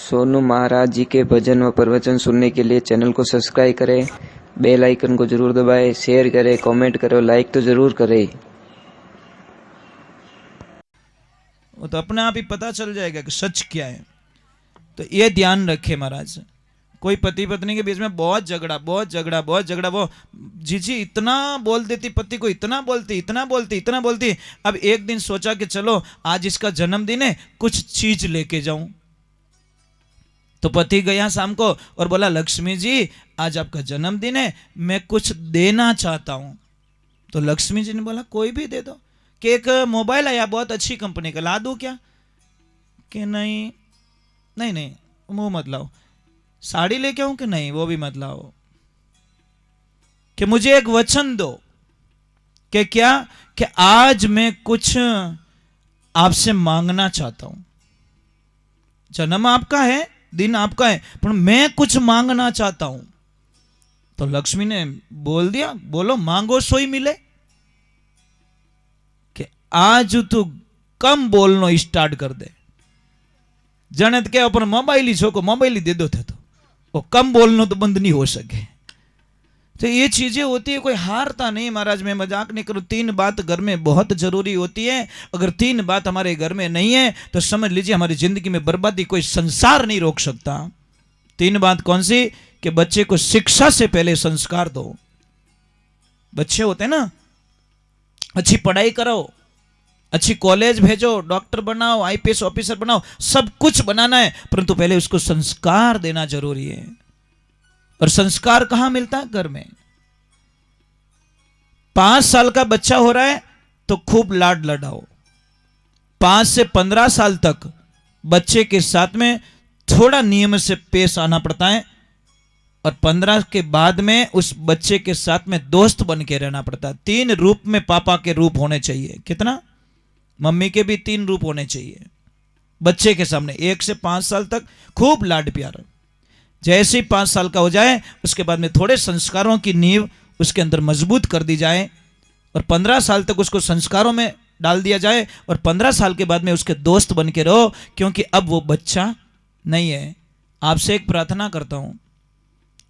सोनू महाराज जी के भजन व प्रवचन सुनने के लिए चैनल को सब्सक्राइब करें, बेल आइकन को जरूर दबाएं, शेयर करें, कमेंट करें, लाइक तो जरूर करें। वो तो अपने आप ही पता चल जाएगा कि सच क्या है। तो ये ध्यान रखे महाराज, कोई पति पत्नी के बीच में बहुत झगड़ा, वो जीजी इतना बोल देती, पति को इतना बोलती। अब एक दिन सोचा कि चलो आज इसका जन्मदिन है, कुछ चीज लेके जाऊं। तो पति गया शाम को और बोला, लक्ष्मी जी आज आपका जन्मदिन है, मैं कुछ देना चाहता हूं। तो लक्ष्मी जी ने बोला, कोई भी दे दो। कि एक मोबाइल आया बहुत अच्छी कंपनी का, ला दूं क्या? कि नहीं वो मत लाओ। साड़ी लेके आऊं? कि नहीं वो भी मत लाओ। कि मुझे एक वचन दो। कि क्या? कि आज मैं कुछ आपसे मांगना चाहता हूं। जन्म आपका है, दिन आपका है, पर मैं कुछ मांगना चाहता हूं। तो लक्ष्मी ने बोल दिया, बोलो मांगो सोई मिले। कि आज तू कम बोलनो स्टार्ट कर दे। जनित के अपन मोबाइल ही छो को मोबाइल ही दे दो थे, तो वो कम बोलनो तो बंद नहीं हो सके। तो ये चीजें होती है, कोई हारता नहीं महाराज, मैं मजाक नहीं करूं। 3 बात घर में बहुत जरूरी होती है। अगर 3 बात हमारे घर में नहीं है तो समझ लीजिए हमारी जिंदगी में बर्बादी कोई संसार नहीं रोक सकता। 3 बात कौन सी? कि बच्चे को शिक्षा से पहले संस्कार दो। बच्चे होते हैं ना, अच्छी पढ़ाई कराओ, अच्छी कॉलेज भेजो, डॉक्टर बनाओ, आईपीएस ऑफिसर बनाओ, सब कुछ बनाना है, परंतु पहले उसको संस्कार देना जरूरी है। और संस्कार कहां मिलता है? घर में। 5 साल का बच्चा हो रहा है तो खूब लाड लडाओ। 5 से 15 साल तक बच्चे के साथ में थोड़ा नियम से पेश आना पड़ता है, और 15 के बाद में उस बच्चे के साथ में दोस्त बन के रहना पड़ता है। 3 रूप में पापा के रूप होने चाहिए। कितना? मम्मी के भी 3 रूप होने चाहिए बच्चे के सामने। 1 से 5 साल तक खूब लाड प्यार। जैसे ही 5 साल का हो जाए उसके बाद में थोड़े संस्कारों की नींव उसके अंदर मजबूत कर दी जाए, और 15 साल तक उसको संस्कारों में डाल दिया जाए, और 15 साल के बाद में उसके दोस्त बन के रहो, क्योंकि अब वो बच्चा नहीं है। आपसे एक प्रार्थना करता हूं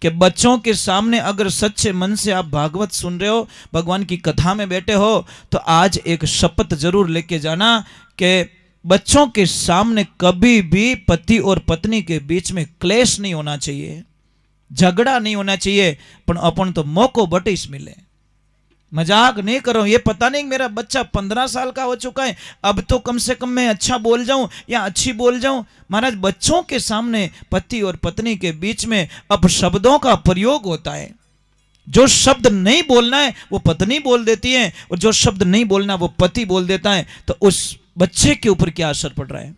कि बच्चों के सामने अगर सच्चे मन से आप भागवत सुन रहे हो, भगवान की कथा में बैठे हो, तो आज एक शपथ जरूर लेके जाना कि बच्चों के सामने कभी भी पति और पत्नी के बीच में क्लेश नहीं होना चाहिए, झगड़ा नहीं होना चाहिए। पर अपन तो मौको बटिस मिले। मजाक नहीं करो। ये पता नहीं मेरा बच्चा 15 साल का हो चुका है, अब तो कम से कम मैं अच्छा बोल जाऊं या अच्छी बोल जाऊं। महाराज बच्चों के सामने पति और पत्नी के बीच में अब शब्दों का प्रयोग होता है। जो शब्द नहीं बोलना है वो पत्नी बोल देती है, और जो शब्द नहीं बोलना वो पति बोल देता है। तो उस बच्चे के ऊपर क्या असर पड़ रहा है?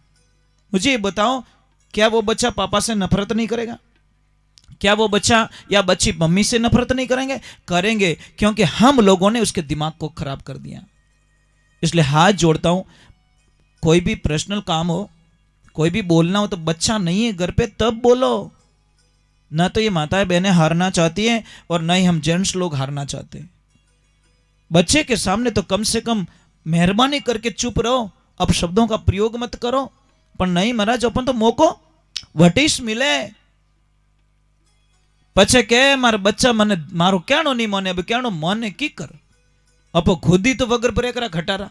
मुझे बताओ, क्या वो बच्चा पापा से नफरत नहीं करेगा? क्या वो बच्चा या बच्ची मम्मी से नफरत नहीं करेंगे? करेंगे, क्योंकि हम लोगों ने उसके दिमाग को खराब कर दिया। इसलिए हाथ जोड़ता हूं, कोई भी पर्सनल काम हो, कोई भी बोलना हो, तो बच्चा नहीं है घर पे तब बोलो। ना तो ये माताएं बहनें हारना चाहती हैं, और ना ही हम जेंट्स लोग हारना चाहते। बच्चे के सामने तो कम से कम मेहरबानी करके चुप रहो, अब शब्दों का प्रयोग मत करो। पर नहीं महाराज, अपन तो मौको वटिस मिले पछे के मार बच्चा मने मारो क्याणो नहीं माने, अब क्याणो माने की कर, अब खुद ही तो वगर पर करा खटारा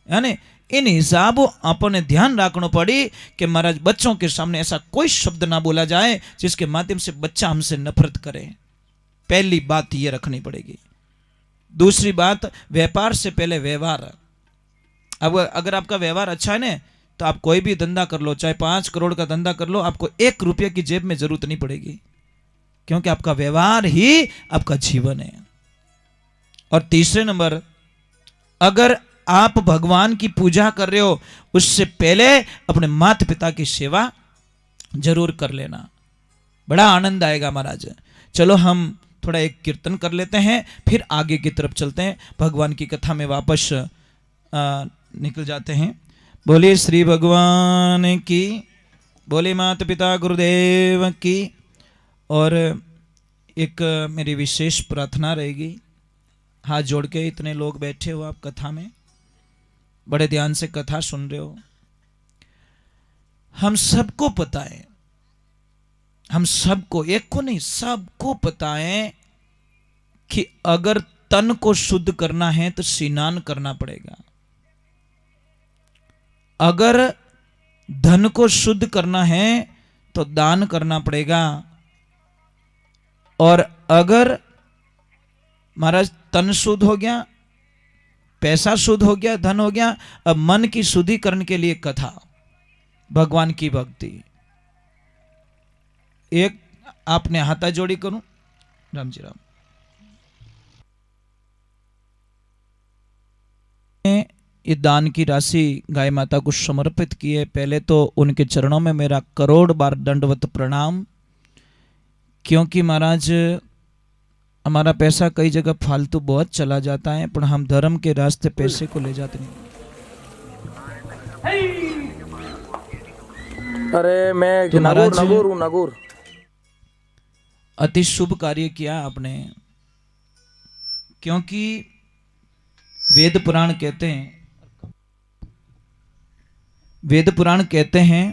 है ने। इन हिसाब अपने ध्यान रखना पड़ी कि महाराज बच्चों के सामने ऐसा कोई शब्द ना बोला जाए जिसके माध्यम से बच्चा हमसे नफरत करे। पहली बात ये रखनी पड़ेगी। दूसरी बात, व्यापार से पहले व्यवहार। अब अगर आपका व्यवहार अच्छा है ना, तो आप कोई भी धंधा कर लो, चाहे 5 करोड़ का धंधा कर लो, आपको 1 रुपये की जेब में जरूरत नहीं पड़ेगी, क्योंकि आपका व्यवहार ही आपका जीवन है। और तीसरे नंबर, अगर आप भगवान की पूजा कर रहे हो, उससे पहले अपने माता पिता की सेवा जरूर कर लेना, बड़ा आनंद आएगा महाराज। चलो हम थोड़ा एक कीर्तन कर लेते हैं, फिर आगे की तरफ चलते हैं, भगवान की कथा में वापस निकल जाते हैं। बोलिए श्री भगवान की, बोले माता पिता गुरुदेव की। और एक मेरी विशेष प्रार्थना रहेगी, हाथ जोड़ के इतने लोग बैठे हो आप कथा में, बड़े ध्यान से कथा सुन रहे हो। हम सबको पता है, हम सबको, एक को नहीं सबको पता है कि अगर तन को शुद्ध करना है तो स्नान करना पड़ेगा, अगर धन को शुद्ध करना है तो दान करना पड़ेगा, और अगर महाराज तन शुद्ध हो गया, पैसा शुद्ध हो गया, धन हो गया, अब मन की शुद्धिकरण के लिए कथा, भगवान की भक्ति। एक आपने हाथा जोड़ी करूं, राम जी राम। ये दान की राशि गाय माता को समर्पित की है। पहले तो उनके चरणों में मेरा करोड़ बार दंडवत प्रणाम, क्योंकि महाराज हमारा पैसा कई जगह फालतू बहुत चला जाता है, पर हम धर्म के रास्ते पैसे को ले जाते नहीं। अरे मैं तो महाराज नगूर अति शुभ कार्य किया आपने, क्योंकि वेद पुराण कहते हैं, वेद पुराण कहते हैं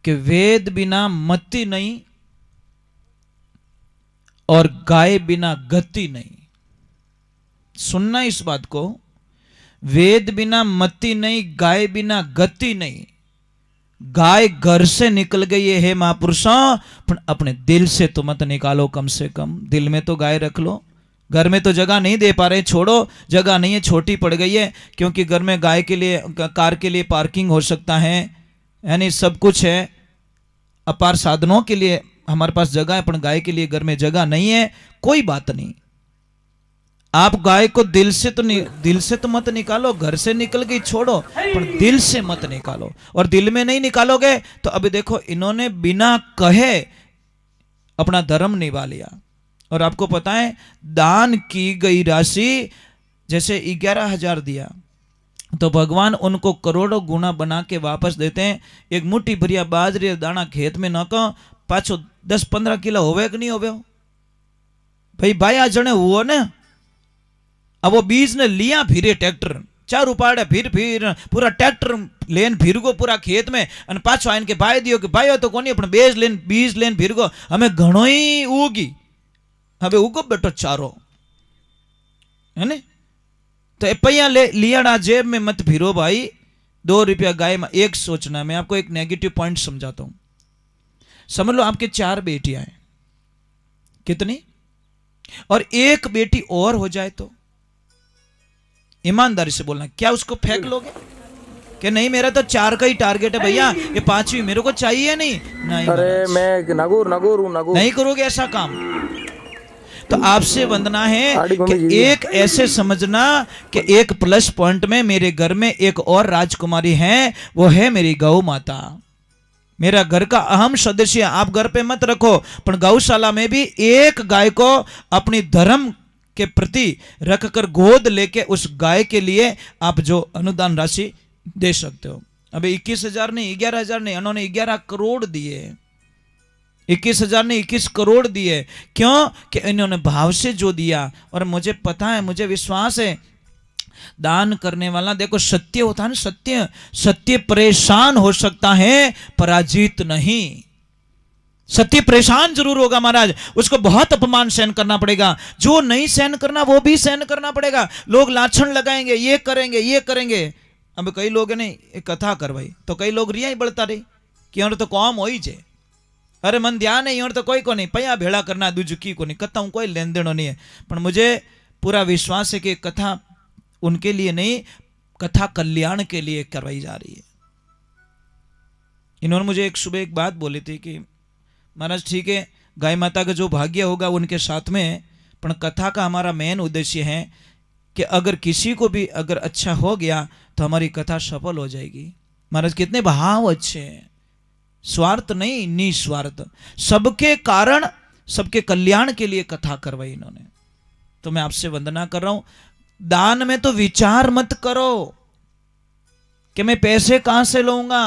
कि वेद बिना मति नहीं और गाय बिना गति नहीं। सुनना इस बात को, वेद बिना मति नहीं, गाय बिना गति नहीं। गाय घर से निकल गई है महापुरुषों, पर अपने दिल से तो मत निकालो, कम से कम दिल में तो गाय रख लो। घर में तो जगह नहीं दे पा रहे, छोड़ो, जगह नहीं है, छोटी पड़ गई है, क्योंकि घर में गाय के लिए, कार के लिए पार्किंग हो सकता है, यानी सब कुछ है, अपार साधनों के लिए हमारे पास जगह है, पर गाय के लिए घर में जगह नहीं है। कोई बात नहीं, आप गाय को दिल से तो मत निकालो, घर से निकल गई छोड़ो, पर दिल से मत निकालो। और दिल में नहीं निकालोगे तो अभी देखो, इन्होंने बिना कहे अपना धर्म निभा लिया। और आपको पता है, दान की गई राशि जैसे 11,000 दिया तो भगवान उनको करोड़ों गुना बना के वापस देते हैं। एक मुट्ठी भरिया बाजरी दाना खेत में न को पाछो 10-15 किलो होवे कि नहीं होवे भाई, भाई जने हुआ ने, अब वो बीज ने लिया, फिरे ट्रैक्टर चार उपाड़े, फिर पूरा ट्रैक्टर लेन फिर गो पूरा खेत में, और पाछो आइन के भाई दियो कि भाई तो कोनी अपने बीज लेन फिर गो, हमें घणो ही उगी, हमें उगो बेटो चारो है ने। तो पैया लिया जेब में मत फिरो भाई, 2 रुपया गाय में। एक सोचना, मैं आपको एक नेगेटिव पॉइंट समझाता हूं। समझ लो आपके 4 बेटियां हैं, कितनी, और एक बेटी और हो जाए तो ईमानदारी से बोलना, क्या उसको फेंक लोगे कि नहीं मेरा तो 4 का ही टारगेट है भैया, ये 5वीं मेरे को चाहिए नहीं? नहीं, अरे मैं नगूर नहीं करोगे ऐसा काम। तो आपसे वंदना है कि एक ऐसे समझना कि एक प्लस पॉइंट में मेरे घर में एक और राजकुमारी है, वो है मेरी गौ माता, मेरा घर का अहम सदस्य। आप घर पे मत रखो, पर गौशाला में भी एक गाय को अपनी धर्म के प्रति रखकर गोद लेके उस गाय के लिए आप जो अनुदान राशि दे सकते हो। अभी 21,000 नहीं, 11,000 नहीं, उन्होंने 11 करोड़ दिए, 21,000 नहीं 21 करोड़ दिए। क्यों? कि इन्होंने भाव से जो दिया। और मुझे पता है, मुझे विश्वास है, दान करने वाला देखो सत्य होता है ना, सत्य परेशान हो सकता है, पराजित नहीं। सत्य परेशान जरूर होगा महाराज, उसको बहुत अपमान सहन करना पड़ेगा, जो नहीं सहन करना वो भी सहन करना पड़ेगा। लोग लाछन लगाएंगे, ये करेंगे। अब कई लोग ने कथा करवाई तो कई लोग रिया ही बढ़ता रही कि और तो कौम हो ही जे, अरे मन ध्यान है और तो कोई को नहीं, पया भेड़ा करना दूज की को नहीं, कथा कोई लेन देन नहीं है। पर मुझे पूरा विश्वास है कि कथा उनके लिए नहीं, कथा कल्याण के लिए करवाई जा रही है। इन्होंने मुझे सुबह एक बात बोली थी कि महाराज ठीक है, गाय माता का जो भाग्य होगा उनके साथ में, पर कथा का हमारा मेन उद्देश्य है कि अगर किसी को भी अगर अच्छा हो गया तो हमारी कथा सफल हो जाएगी। महाराज कितने भाव अच्छे हैं, स्वार्थ नहीं, निस्वार्थ, सबके कारण, सबके कल्याण के लिए कथा करवाई इन्होंने। तो मैं आपसे वंदना कर रहा हूं, दान में तो विचार मत करो कि मैं पैसे कहां से लूंगा।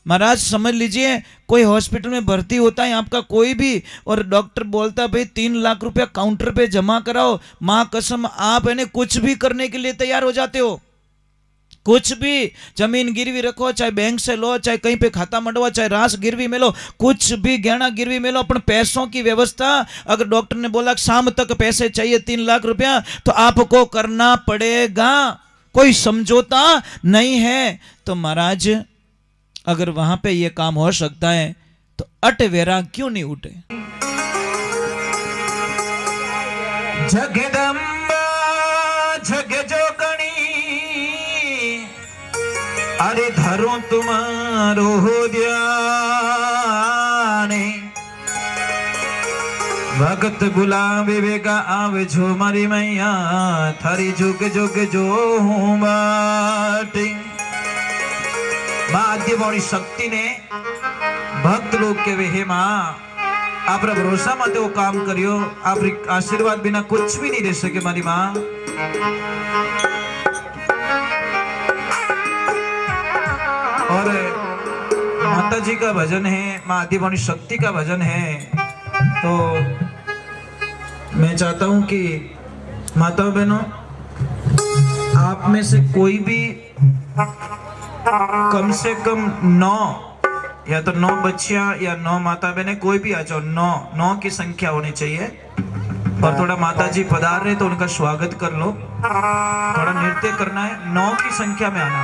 महाराज समझ लीजिए, कोई हॉस्पिटल में भर्ती होता है आपका कोई भी, और डॉक्टर बोलता है भाई 3 लाख रुपया काउंटर पे जमा कराओ, मां कसम आप कुछ भी करने के लिए तैयार हो जाते हो। कुछ भी जमीन गिरवी रखो, चाहे बैंक से लो, चाहे कहीं पे खाता मंडवा, चाहे रास गिरवी में लो, कुछ भी गहना गिरवी में लो, अपन पैसों की व्यवस्था अगर डॉक्टर ने बोला शाम तक पैसे चाहिए 3 लाख रुपया तो आपको करना पड़ेगा, कोई समझौता नहीं है। तो महाराज अगर वहां पे ये काम हो सकता है तो अटवेरा क्यों नहीं उठे। जगदम्बा जग जोगणी अरे धरो तुम्हारो ध्याने भगत बुलावे वेगा आवे जो मारी मैया थारी जुग जुग जो हूं बाटे। मां आद्यवाणी शक्ति ने भक्त लोग के वे हे मां आप भरोसा मत वो काम करियो, आप आशीर्वाद बिना कुछ भी नहीं रह सके मारी मां। और माता जी का भजन है, मां आदिवाणी शक्ति का भजन है। तो मैं चाहता हूं कि माताओं बहनों आप में से कोई भी कम से कम 9 या तो 9 बच्चियां या 9 माता बहने कोई भी आ जाओ, 9 की संख्या होनी चाहिए। और थोड़ा माता जी पधार रहे तो उनका स्वागत कर लो, थोड़ा नृत्य करना है, 9 की संख्या में आना।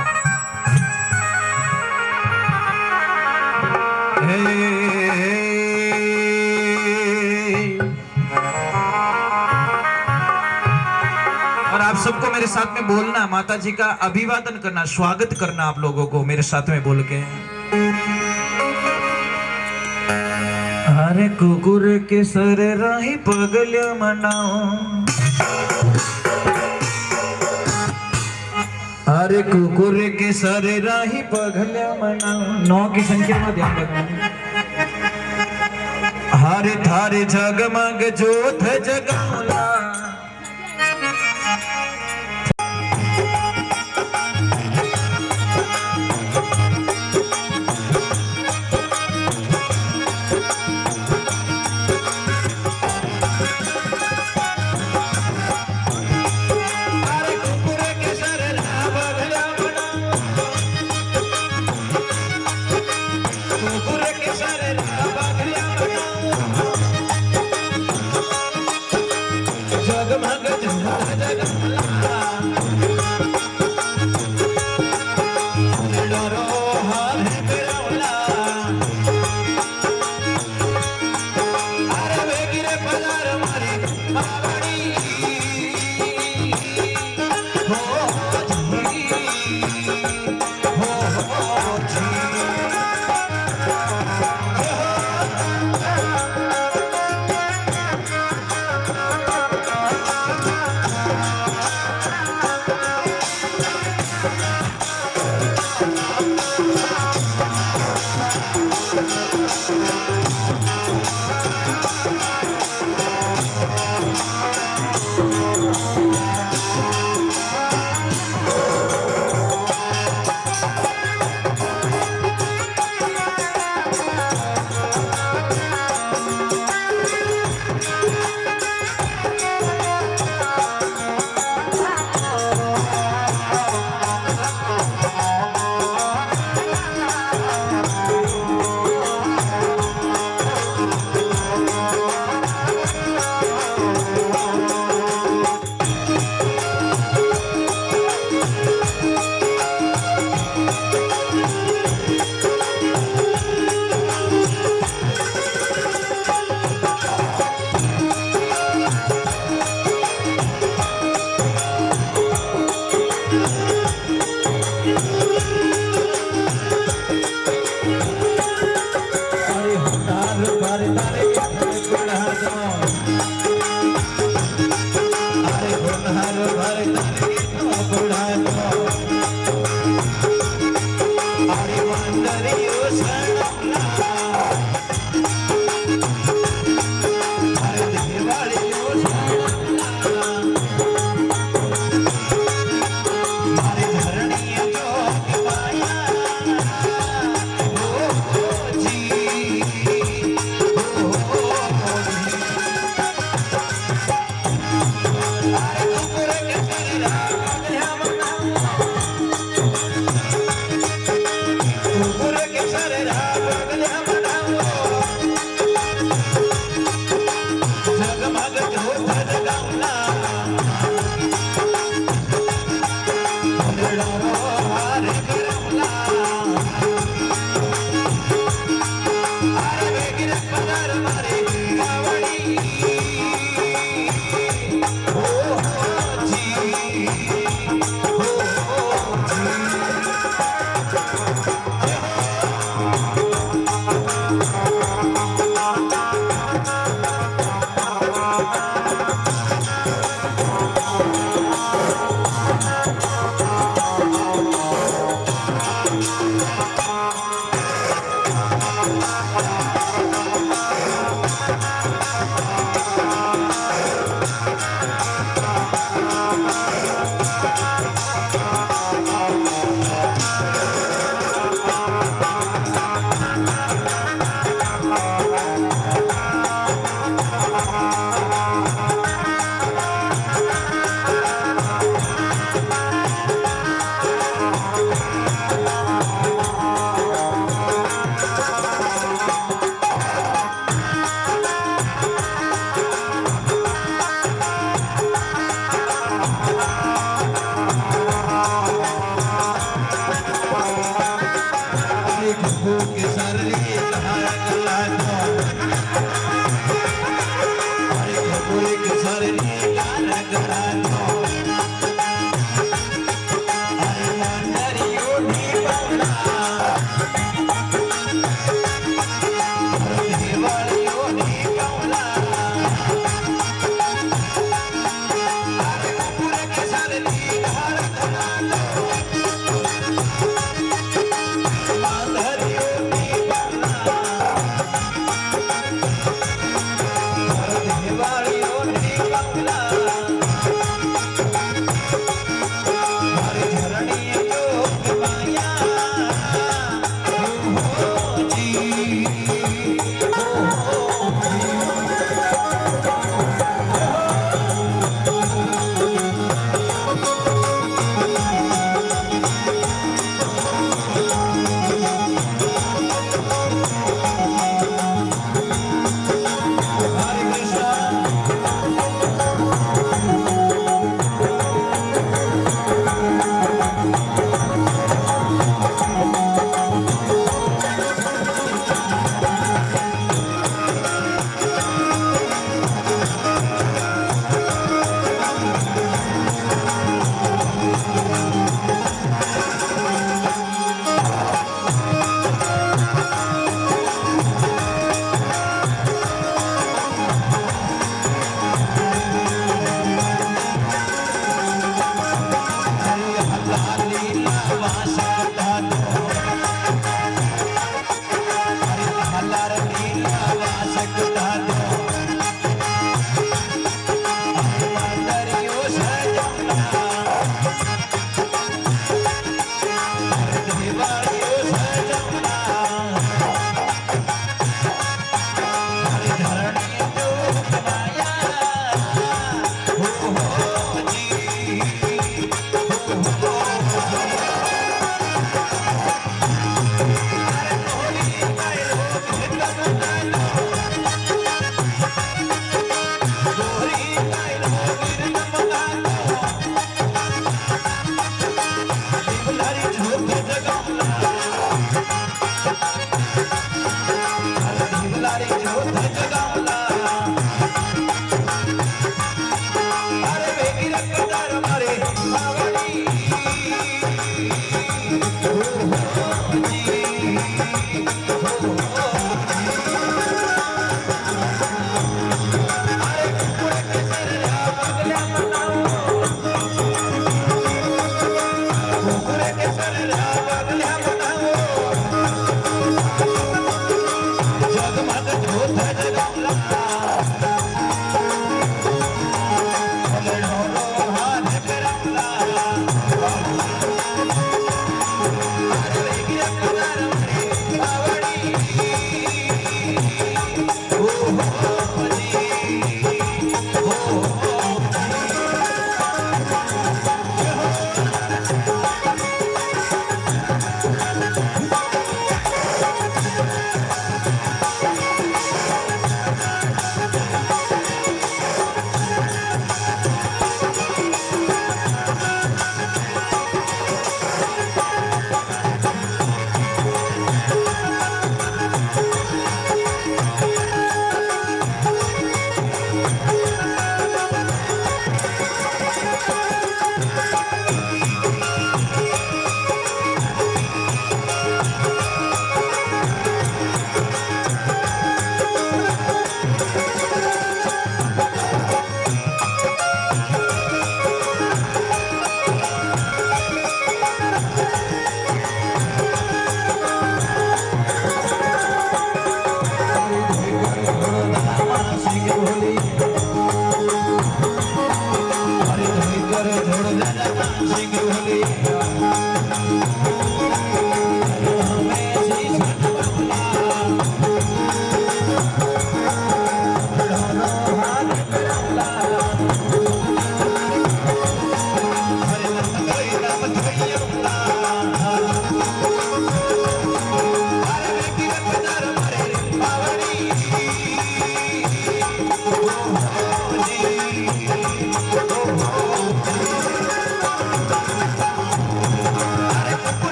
और आप सबको मेरे साथ में बोलना, माता जी का अभिवादन करना, स्वागत करना आप लोगों को मेरे साथ में बोल के। हरे कुकुर के सर राही पगल्या मनाओ, हरे कुकुर के सर राही पगल्या मनाओ। 9 की संख्या में ध्यान रखना। हरे थारे जगमग जोत जगावला,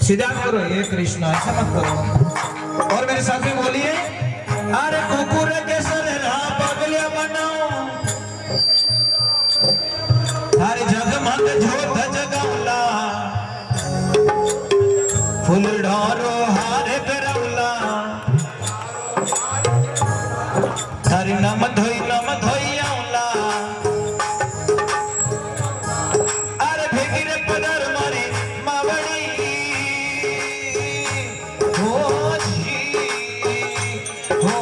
सीधा करो, हे कृष्णा, ऐसा मत करो। और मेरे साथ में बोलिए, अरे कुकुर के सर पगलिया बनाओ, हर जगमग जोत जगावला, फूल ढारो हार करवला, हरि नम धोई आवला, अरे भेगिरे पदर मारी मावड़ी, हो जी हो।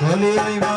भोले बाबा